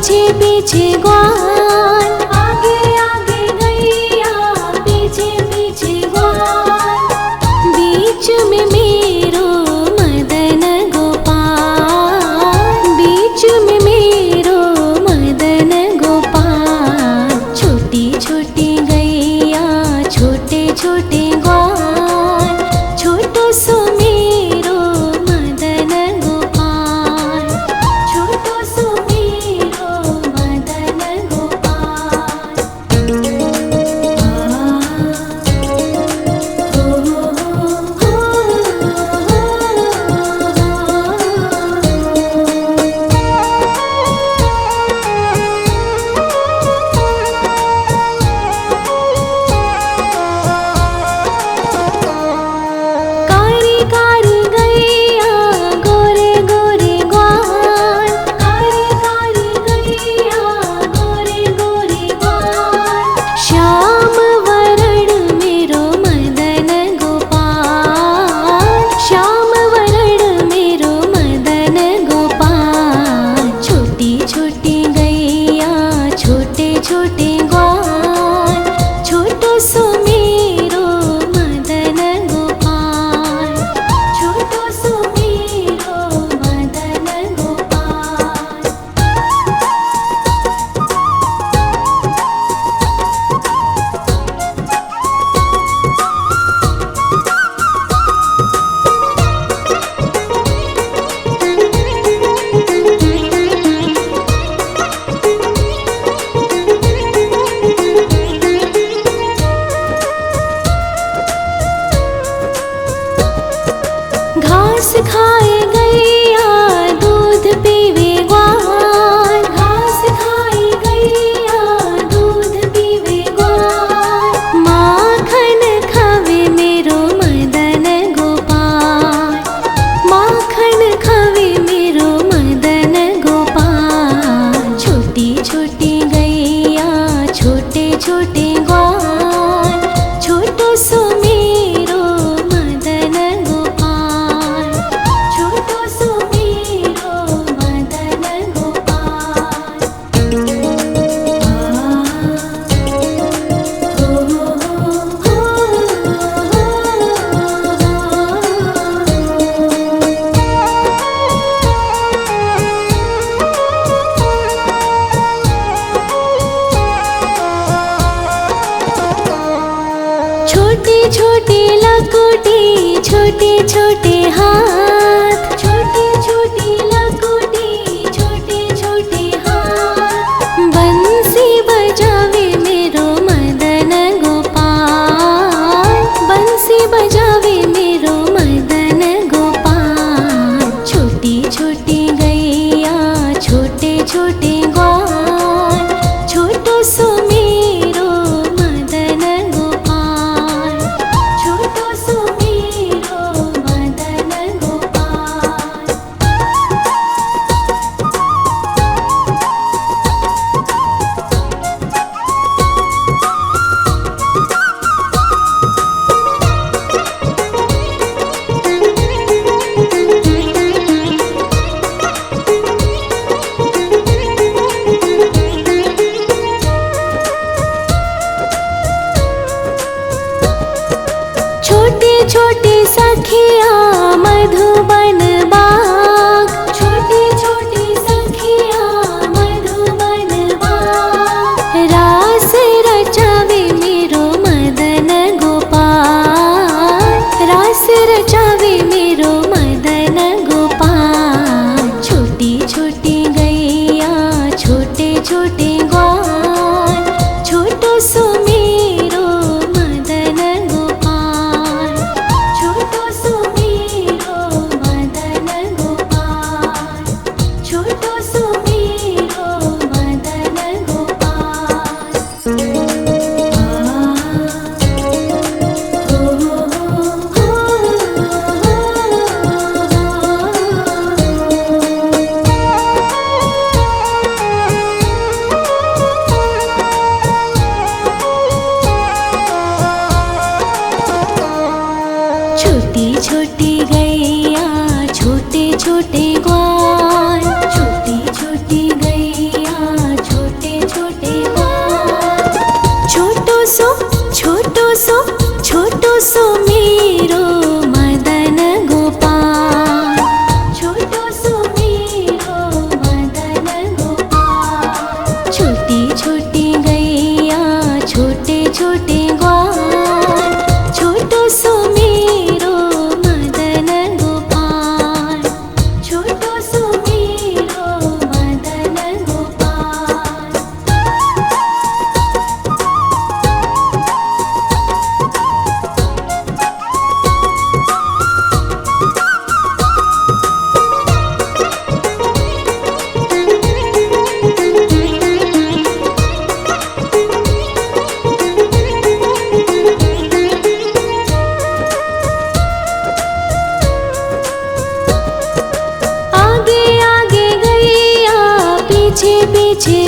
पीछे पीछे ग्वाल, आगे आगे गैया पीछे पीछे ग्वाल, बीच में मेरो मदन गोपाल, बीच में मेरो मदन गोपाल। छोटी छोटी गैया छोटे छोटे ग्वाल, छोटो सो मेरो मदन गोपाल, छोटो सो मेरो मदन गोपाल। कारी कारी गैया गोरे गोरे ग्वाल, कारी कारी गैया गोरे गोरे ग्वाल, श्याम वरण मेरो मदन गोपाल, श्याम वरण मेरो मदन गोपाल। छोटी छोटी गैया छोटे छोटे ग्वाल, छोटो सो मेरो मदन गोपाल, छोटो सो मेरो मदन गोपाल। घास खाए गैया दूध पीवे ग्वाल, घास खाए गैया दूध पीवे ग्वाल, माखन खावे मेरो मदन गोपाल, माखन खावे मेरो मदन गोपाल। छोटी छोटी गैया छोटे छोटे ग्वाल, छोटो सो मेरो मदन गोपाल, छोटो सो मेरो मदन गोपाल। छोटी छोटी लकुटी छोटे छोटे हाथ, छोटी छोटी लकुटी छोटे छोटे हाथ, बंसी बजावे मेरो मदन गोपाल, बंसी बजावे मेरो मदन गोपाल। छोटी छोटी गैया छोटे छोटे ग्वाल, छोटो सो मेरो मदन गोपाल, छोटो सो मेरो मदन गोपाल। छोटी छोटी सखिया मधुबन बाग, छोटी छोटी सखिया मधुबन बाग, रास रचावे मेरो मदन गोपाल, रास रचावे मेरो मदन गोपाल। छोटी छोटी गैया छोटे छोटे ग्वाल, छोटो सो मेरो मदन गोपाल, छोटो सो मेरो मदन गोपाल, छोटो सो मेरो मदन गोपाल। छोटी छोटी गैया छोटे छोटे ग्वाल, छोटी छोटी गैया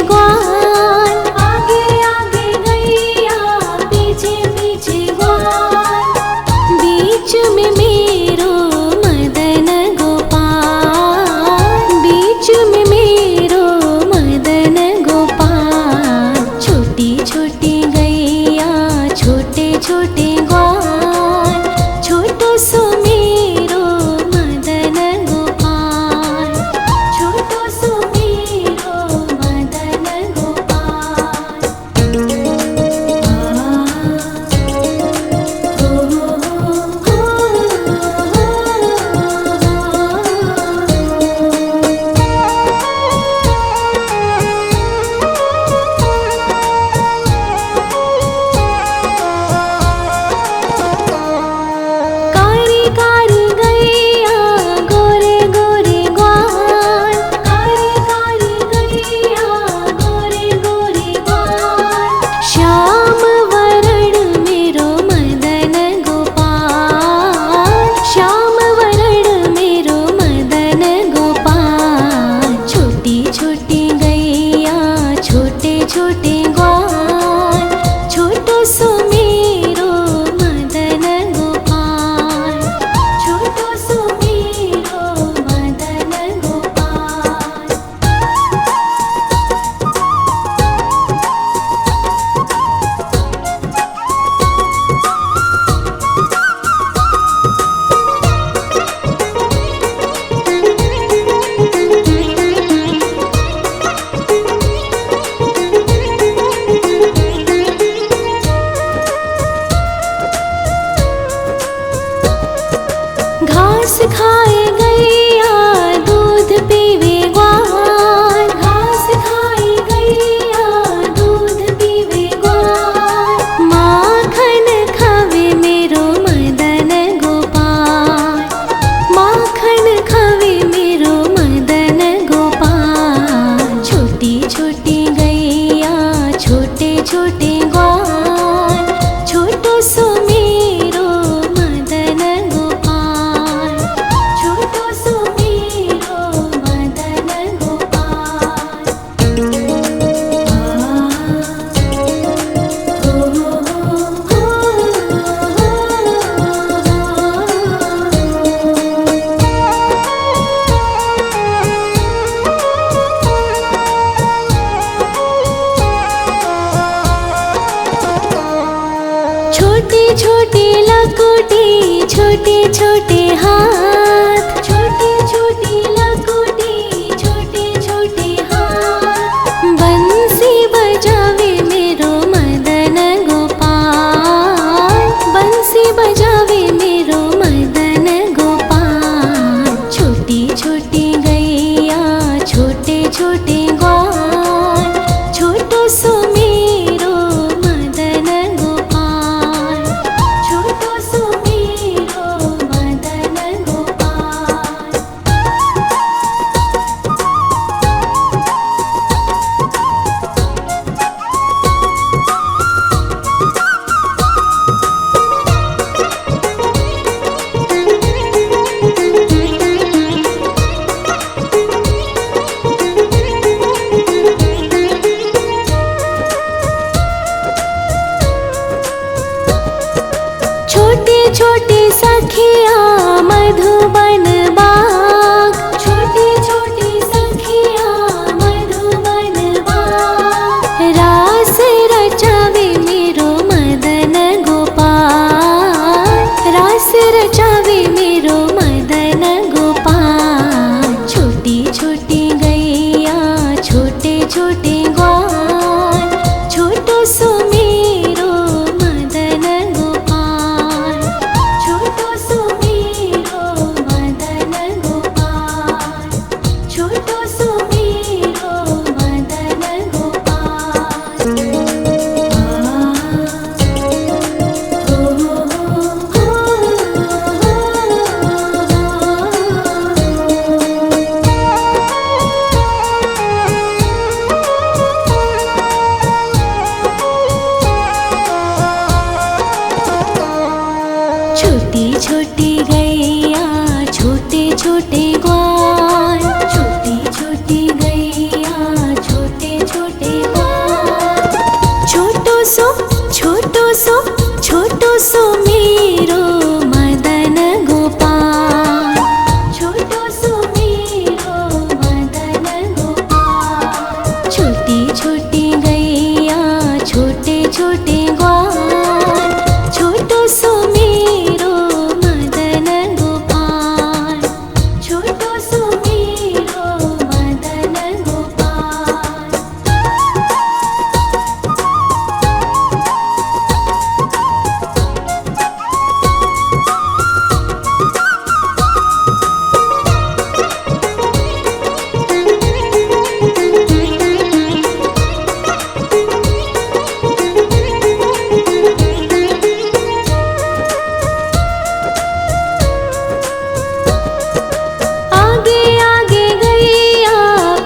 ग्वाल, आगे आगे गैया पीछे पीछे ग्वाल, बीच में मेरो मदन गोपाल, बीच में मेरो मदन गोपाल। छोटी छोटी गैया छोटे छोटे ग्वाल, छोटो सो मेरो मदन गोपाल, छोटो सो मेरो मदन गोपाल। कारी कारी गैया गोरे गोरे ग्वाल, कारी कारी गैया गोरे गोरे ग्वाल, श्याम वरण मेरो मदन गोपाल, श्याम वरण मेरो मदन गोपाल। छोटी छोटी गैया छोटे छोटे ग्वाल, छोटो सो मेरो मदन गोपाल, छोटो सो मेरो मदन गोपाल। घास खाए गैया दूध पीवे ग्वाल, घास खाए गैया दूध पीवे ग्वाल, माखन खावे मेरो मदन गोपाल, माखन खावे मेरो मदन गोपाल। छोटी छोटी गैया छोटे छोटे ग्वाल, छोटो सो मेरो मदन गोपाल, छोटो सो मेरो मदन गोपाल। छोटी छोटी लकुटी छोटे छोटे हाथ, छोटी छोटी लकुटी छोटे छोटे हाथ, बंसी बजावे मेरो मदन गोपाल, बंसी बजावे मेरो मदन गोपाल। छोटी छोटी गैया छोटे छोटे ग्वाल, छोटो सो मेरो मदन गोपाल, छोटो सो मेरो मदन गोपाल। छोटे ग्वाल। छोटो सो मेरो मदन गोपाल। छोटो सो मेरो मदन गोपाल। छोटी छोटी गैया छोटे छोटे ग्वाल। छोटो सो मेरो मदन गोपाल। छोटो सो मेरो मदन गोपाल।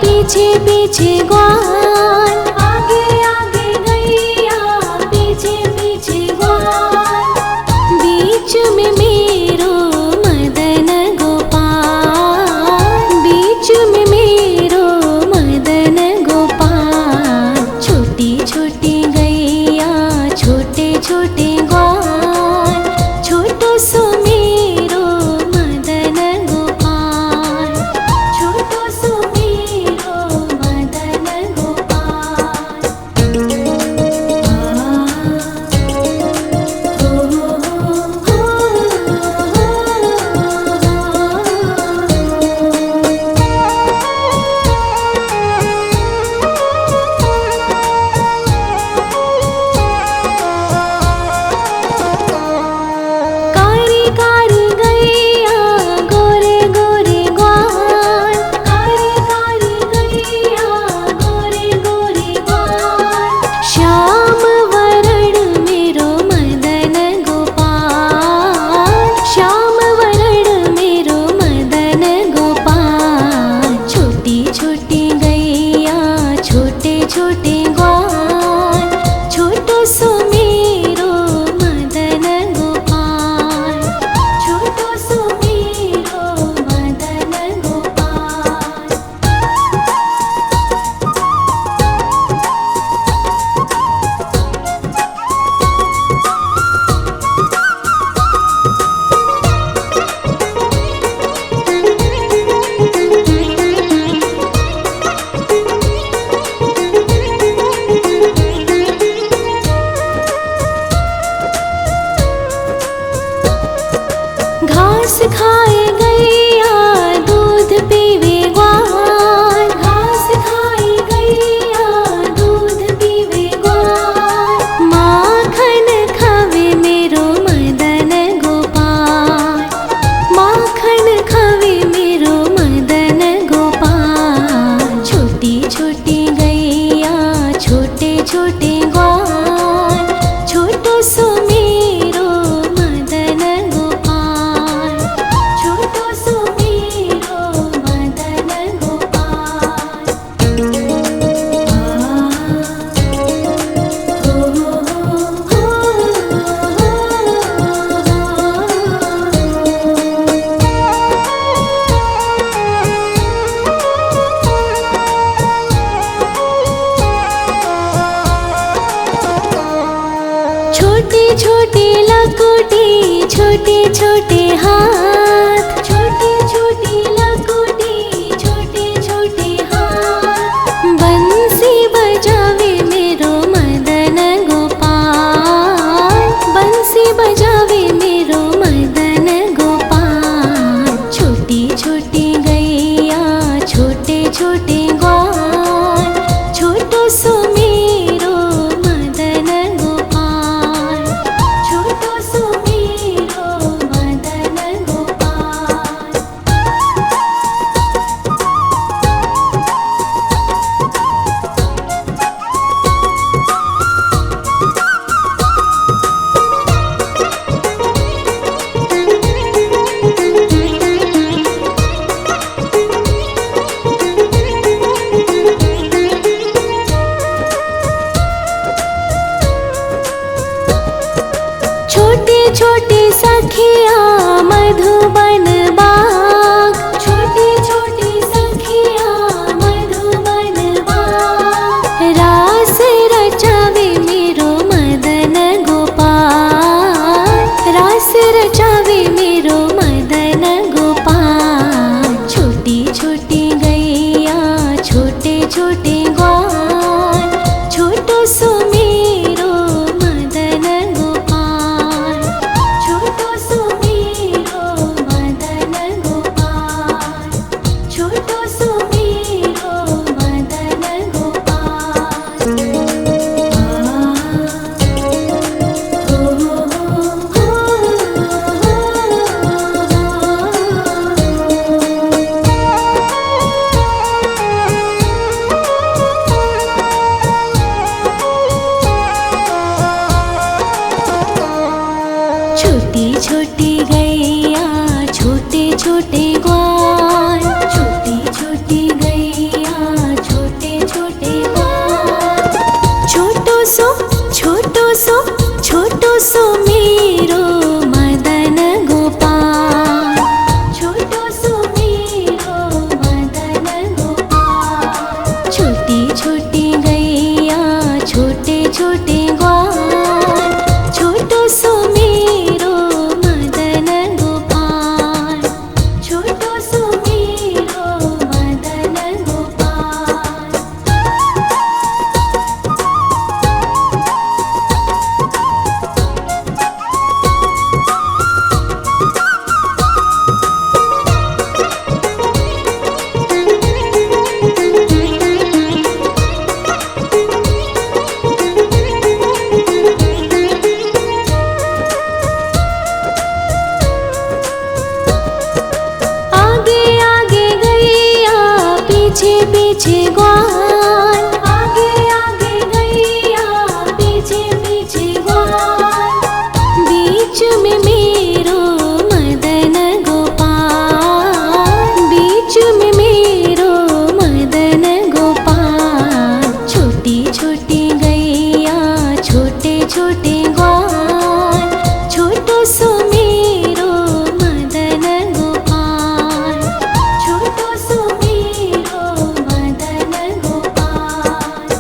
पीछे पीछे ग्वाल। आगे आगे गैया पीछे पीछे ग्वाल। बीच में मेरो मदन गोपाल। बीच में मेरो मदन गोपाल। छोटी छोटी गैया छोटे छोटे ग्वाल। छोटो सो मेरो मदन गोपाल। छोटो सो मेरो मदन गोपाल। कारी कारी गैया गोरे गोरे ग्वाल। कारी कारी गैया गोरे गोरे ग्वाल। श्याम वरण मेरो मदन गोपाल। श्याम वरण मेरो मदन गोपाल। छोटी छोटी गैया छोटे छोटे ग्वाल। छोटो सो मेरो मदन गोपाल। छोटो सो मेरो मदन गोपाल। घास खाए गैया दूध पीवे ग्वाल। घास खाए गैया दूध पीवे ग्वाल। माखन खावे मेरो मदन गोपाल। माखन खावे मेरो मदन गोपाल। छोटी छोटी गैया छोटे छोटे ग्वाल। छोटो सो मेरो मदन गोपाल। छोटो सो मेरो मदन गोपाल। छोटी छोटी लकोटी छोटे छोटे हाथ। छोटी छोटी लकोटी छोटे छोटे हाथ। बंसी बजावे मेरो मदन गोपाल। बंसी बजावे मेरो मदन गोपाल। छोटी छोटी गैया छोटे छोटे ग्वाल। छोटो सो मेरो मदन गोपाल। छोटो सो मेरो मदन गोपाल। छोटी छोटी सखिया मधुबन बाग। छोटी छोटी सखिया मधुबन बाग। पीछे ग्वाल, आगे आगे गैया पीछे पीछे ग्वाल, बीच में मेरो मदन गोपाल, बीच में मेरो मदन गोपाल। छोटी छोटी गैया छोटे छोटे ग्वाल, छोटो सो मेरो मदन गोपाल, छोटो सो मेरो मदन गोपाल।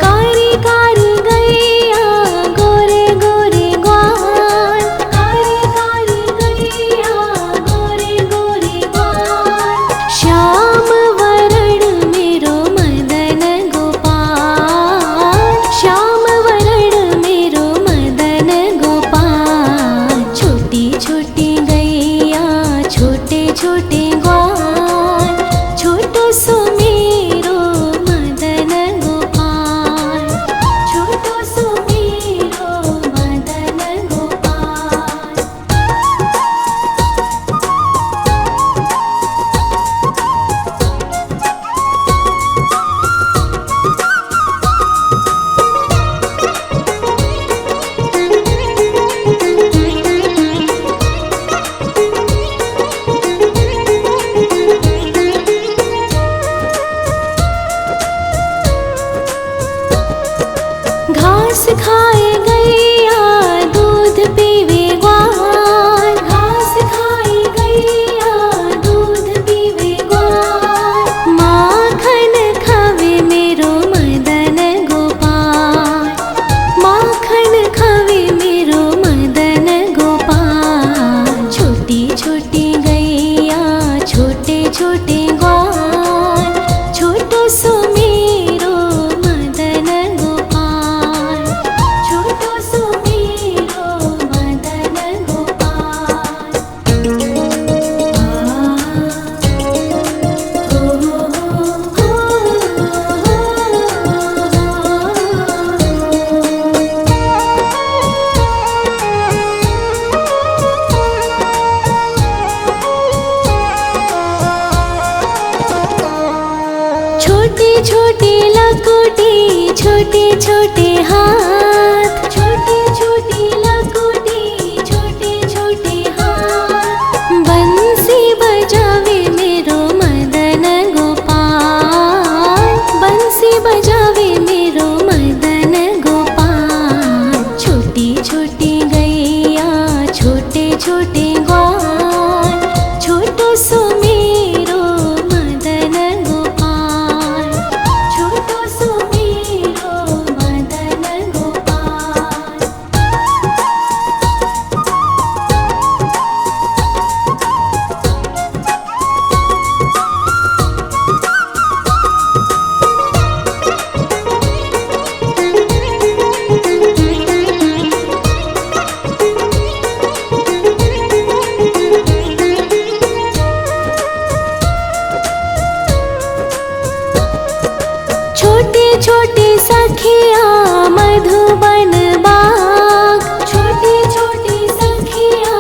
कारी कारी गैया गोरे गोरे ग्वाल, कारी कारी गैया गोरे गोरे ग्वाल, श्याम वरण मेरो मदन गोपाल, श्याम वरण मेरो मदन गोपाल। छोटी छोटी गैया छोटे छोटे ग्वाल, छोटो सो मेरो मदन गोपाल, छोटो सो मेरो मदन गोपाल। घास खाए गैया दूध पीवे ग्वाल, घास खाए गैया दूध पीवे ग्वाल, माखन खावे मेरो मदन गोपाल, माखन खावे मेरो मदन गोपाल। छोटी छोटी गैया छोटे छोटे ग्वाल, छोटो सो मेरो मदन गोपाल, छोटो सो मेरो मदन गोपाल। छोटी छोटी लकुटी छोटे छोटे हाथ, छोटी छोटी लकुटी छोटे छोटे हाथ, बंसी बजावे मेरो मदन गोपाल, बंसी बजावे मेरो मदन गोपाल। छोटी छोटी गैया छोटे छोटे ग्वाल, छोटो सो मेरो मदन गोपाल, छोटो सो मेरो मदन गोपाल। छोटे छोटे सखिया मधुबन बाग, छोटे छोटे सखिया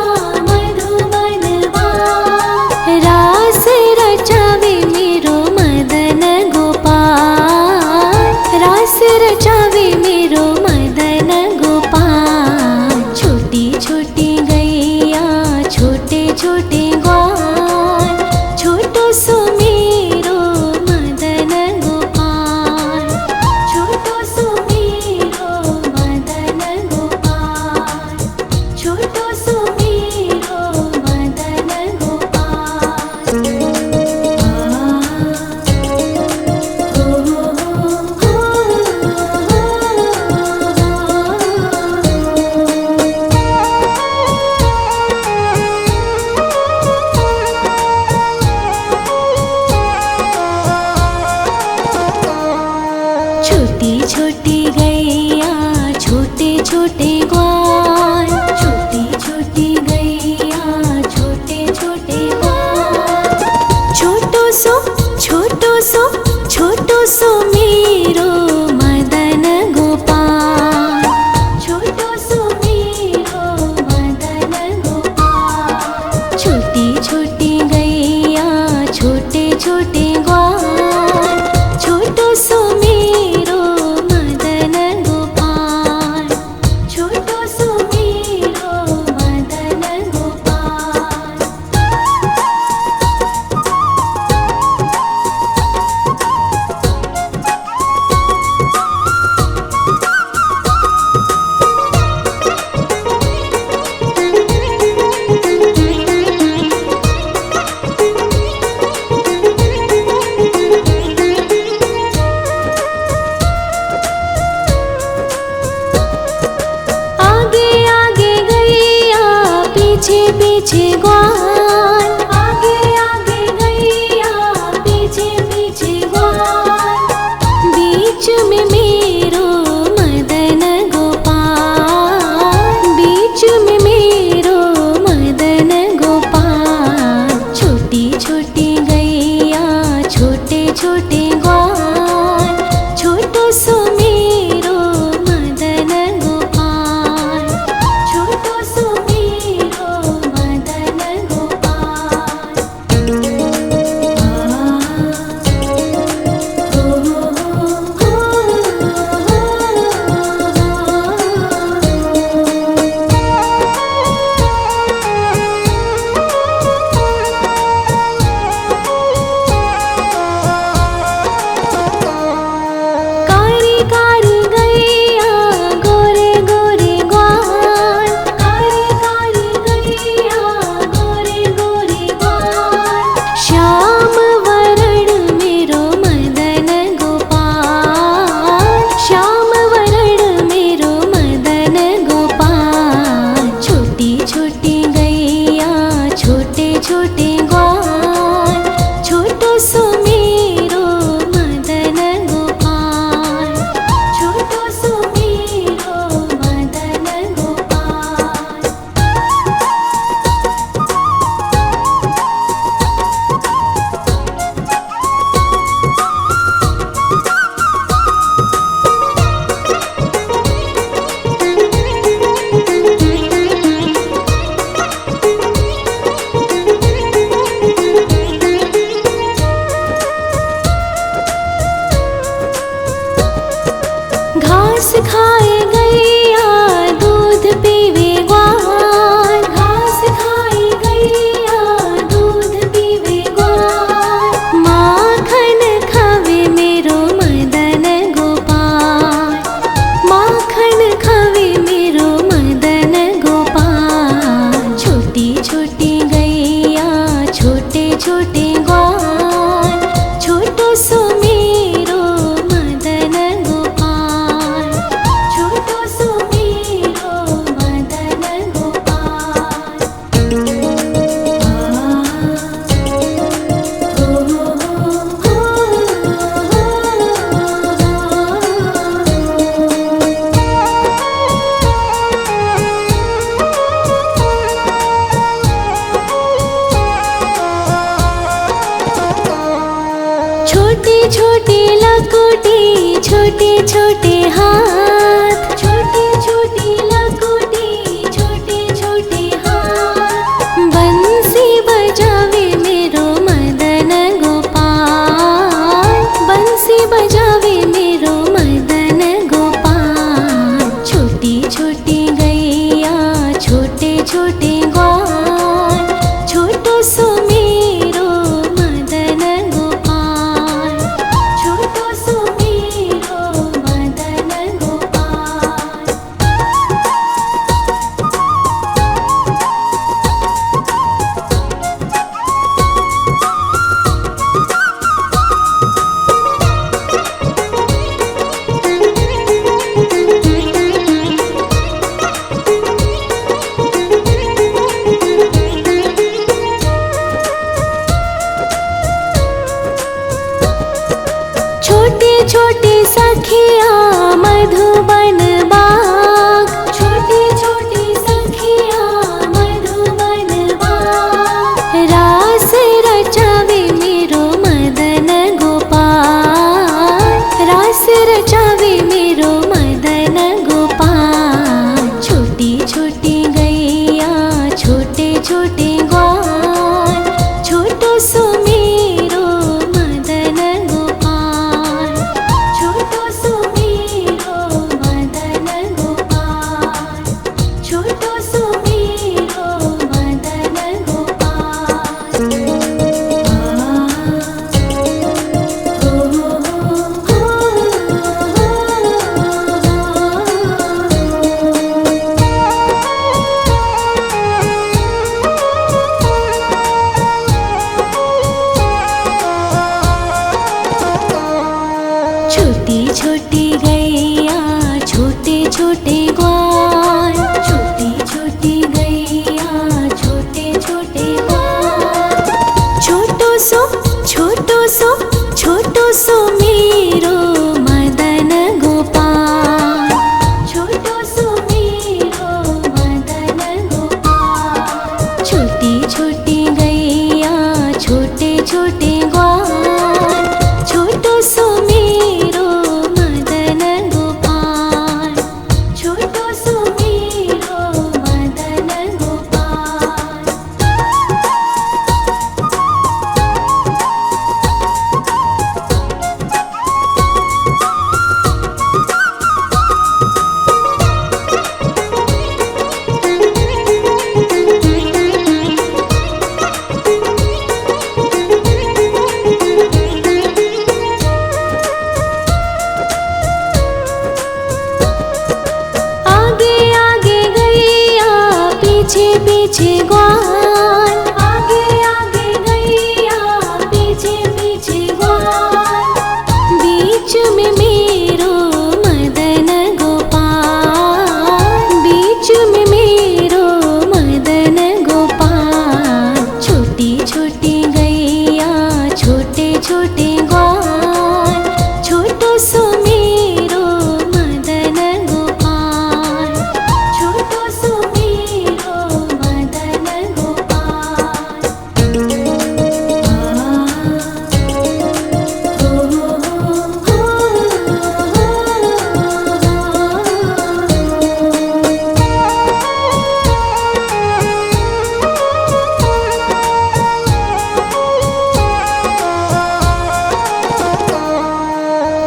मधुबन बाग, रास रचावे मेरो मदन गोपाल, रास रचावे मेरो मदन गोपाल। छोटी छोटी गैया छोटे छोटे ग्वाल, छोटो सो मेरो मदन गोपाल, छोटो छोटे ग्वाल, छोटो सो मेरो मदन गोपाल, छोटो सो मेरो मदन गोपाल। पीछे पीछे ग्वाल, आगे आगे गैया, पीछे पीछे ग्वाल, बीच में मेरो मदन गोपाल, बीच में मेरो मदन गोपाल। छोटी छोटी गैया, छोटे छोटे ग्वाल, छोटो सो मेरो मदन गोपाल, छोटो सो मेरो मदन गोपाल। कारी कारी गैया, गोरे गोरे ग्वाल, कारी कारी गैया, गोरे गोरे ग्वाल, श्याम वरण मेरो मदन गोपाल, श्याम वरण मेरो मदन गोपाल। छोटी छोटी गैया, छोटे छोटे ग्वाल, छोटो सो मेरो मदन गोपाल, छोटो सो मेरो मदन गोपाल। घास खाए गैया, दूध पीवे ग्वाल, घास खाए गैया, दूध पीवे ग्वाल, माखन खावे मेरो मदन गोपाल, माखन खावे मेरो मदन गोपाल। छोटी छोटी गैया, छोटे छोटे ग्वाल, छोटो सो मेरो मदन गोपाल, छोटो सो मेरो मदन गोपाल। छोटी छोटी लकुटी, छोटे छोटे हाथ, छोटी छोटी लकुटी, छोटे छोटे हाथ, बंसी बजावे मेरो मदन गोपाल, बंसी बजावे मेरो मदन गोपाल। छोटी छोटी गैया, छोटे छोटे ग्वाल, छोटो सो मेरो मदन गोपाल, छोटो सो मेरो मदन गोपाल। छोटी छोटी सखिया मधुबन बाग, छोटी छोटी सखिया मधुबन बाग, रास रचावे मेरो मदन गोपाल, रास रचावे मेरो मदन गोपाल। छोटी छोटी गैया, छोटे छोटे ग्वाल, छोटो सो मेरो सो छोटो सो मेरो मदन गोपाल, छोटो सो मेरो मदन गोपाल। छोटी छोटी गैया छोटे छोटे ग्वाल, छोटो सो मेरो मदन गोपाल, छोटो सो मेरो मदन गोपाल। पीछे पीछे ग्वाल, आगे आगे गैया पीछे पीछे ग्वाल। बीच में मेरो मदन गोपाल, बीच में मेरो मदन गोपाल। छोटी छोटी गैया छोटे छोटे ग्वाल, छोटो सो मेरो मदन गोपाल, छोटो सो मेरो मदन गोपाल।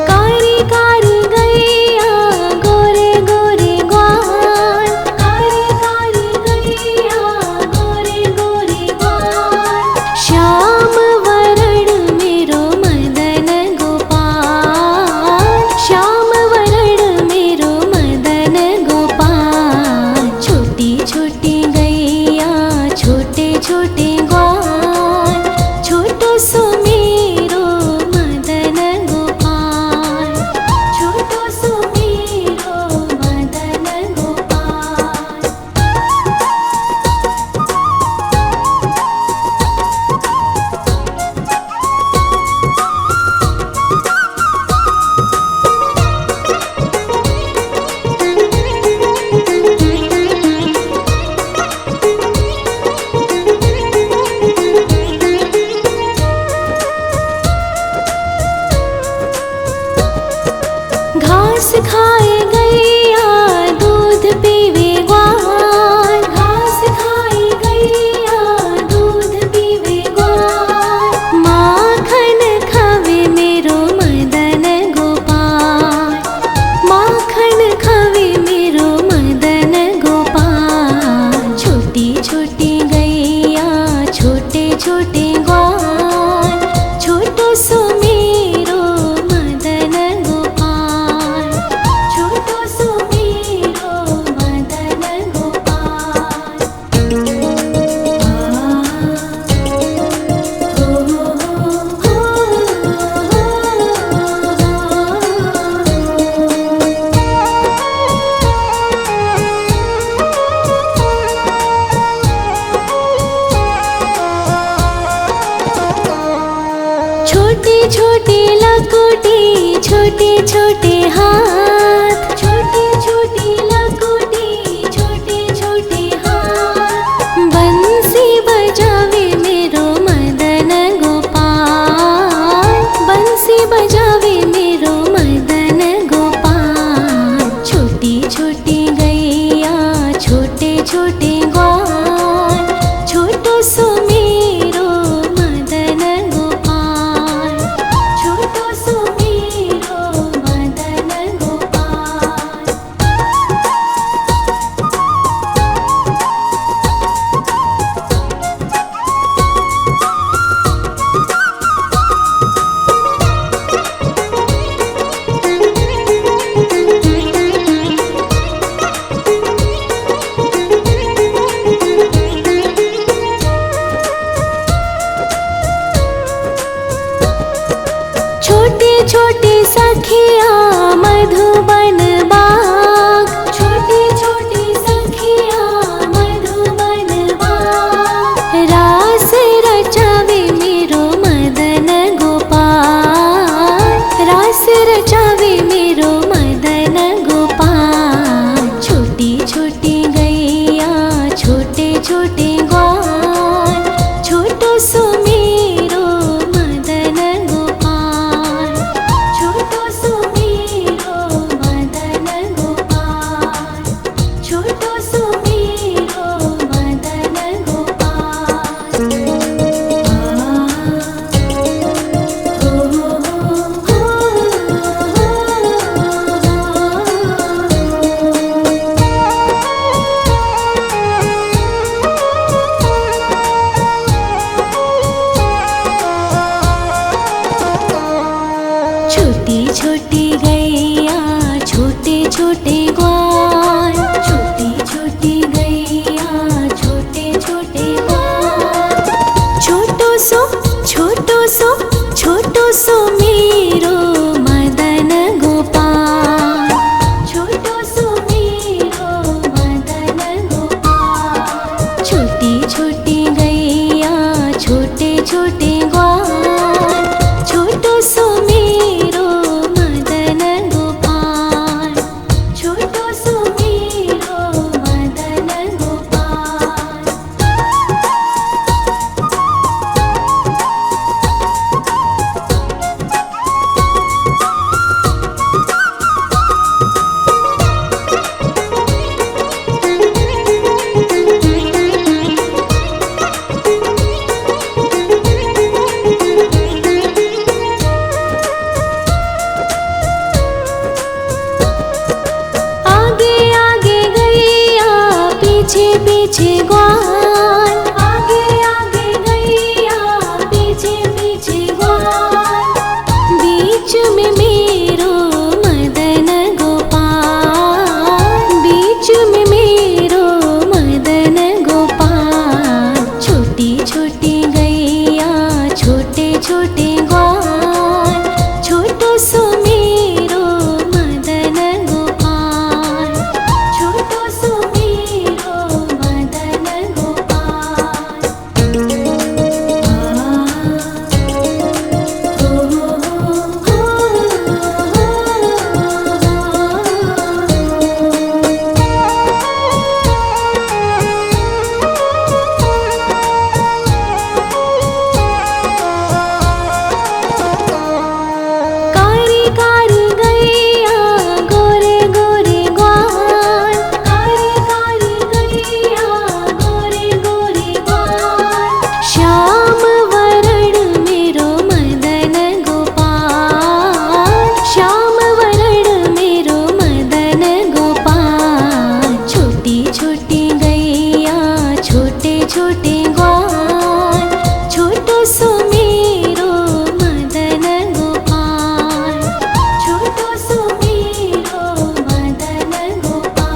कारी कारी गैया गोरे गोरे ग्वाल, कारी कारी गैया गोरे गोरे ग्वाल। श्याम वरण मेरो मदन गोपाल, श्याम वरण मेरो मदन गोपाल। छोटी छोटी गैया छोटे छोटे ग्वाल, छोटो सो मेरो मदन गोपाल, छोटो सो मेरो मदन गोपाल। घास खाए गैया दूध पीवे ग्वाल, घास खाए गैया दूध पीवे ग्वाल। माखन खावे मेरो मदन गोपाल, माखन खावे मेरो मदन गोपाल। छोटी छोटी गैया छोटे छोटे ग्वाल, छोटो सो मेरो मदन गोपाल, छोटो सो मेरो मदन गोपाल। छोटी छोटी लकोटी छोटे छोटे हाथ, छोटी छोटी लकोटी छोटे छोटे हाथ। बंसी बजावे मेरो मदन गोपाल, बंसी बजावे मेरो मदन गोपाल। छोटी छोटी गैया छोटे छोटे ग्वाल, छोटो सो मेरो मदन गोपाल, छोटो सो मेरो मदन गोपाल। छोटी छोटी सखिया मधुबन बाग, छोटी छोटी सखिया मधुबन बाग। रास रचावे मेरो मदन गोपाल, छोटे ग्वाल, छोटी छोटी गैया छोटे छोटे ग्वाल। छोटो सो छोटो सो छोटो सो मेरो मदन गोपाल, छोटो सो मेरो मदन गोपाल। छोटी छोटी गैया छोटे छोटे ग्वाल, छोटो सो मेरो मदन गोपाल, छोटो सो मेरो मदन गोपाल। पीछे पीछे ग्वाल, आगे आगे गैया पीछे पीछे ग्वाल। बीच में मेरो मदन गोपाल, बीच में मेरो मदन गोपाल। छोटी छोटी गैया छोटे छोटे ग्वाल, छोटो सो मेरो मदन गोपाल, छोटो सो मेरो मदन गोपाल। कारी कारी गैया गोरे गोरे ग्वाल, कारी कारी गैया गोरे गोरे ग्वाल। श्याम वरण मेरो मदन गोपाल, श्याम वरण मेरो मदन गोपाल। छोटी छोटी गैया छोटे छोटे ग्वाल, छोटो सो मेरो मदन गोपाल, छोटो सो मेरो मदन गोपाल।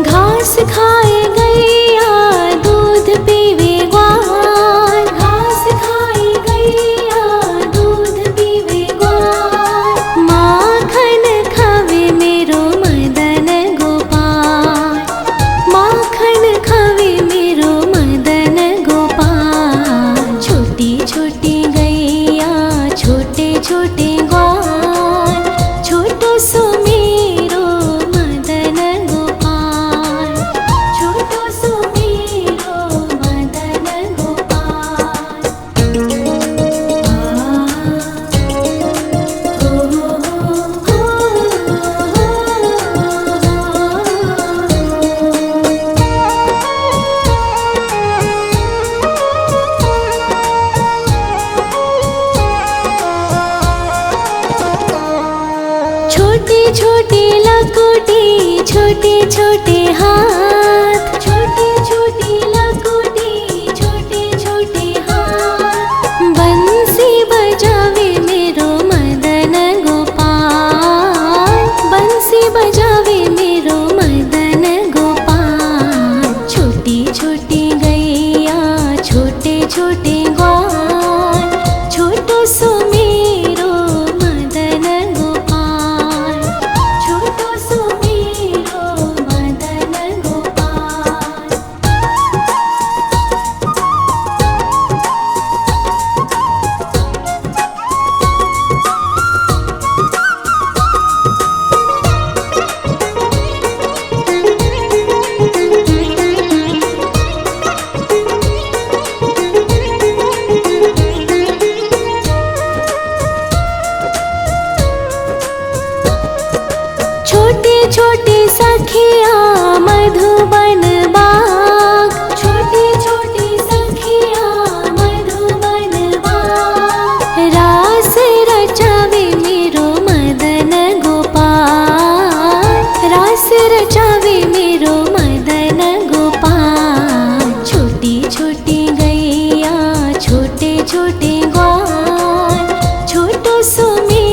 घास खाए गैया दूध पीवे ग्वाल, घास खाए गैया दूध पीवे ग्वाल। माखन खावे मेरो मदन गोपाल, माखन खावे मेरो मदन गोपाल। छोटी छोटी गैया छोटे छोटे ग्वाल, छोटो सो मेरो मदन गोपाल, छोटो सो मेरो मदन गोपाल। छोटी छोटी लकुटी छोटे छोटे हाथ, छोटी छोटी लकुटी छोटे छोटे हाथ। बंसी बजावे मेरो मदन गोपाल, बंसी बजावे मेरो मदन गोपाल। छोटी छोटी गैया छोटे छोटे ग्वाल, छोटो सो मेरो मदन गोपाल, छोटो सो मेरो मदन गोपाल। छोटे छोटे सखिया मधुबन बाग, में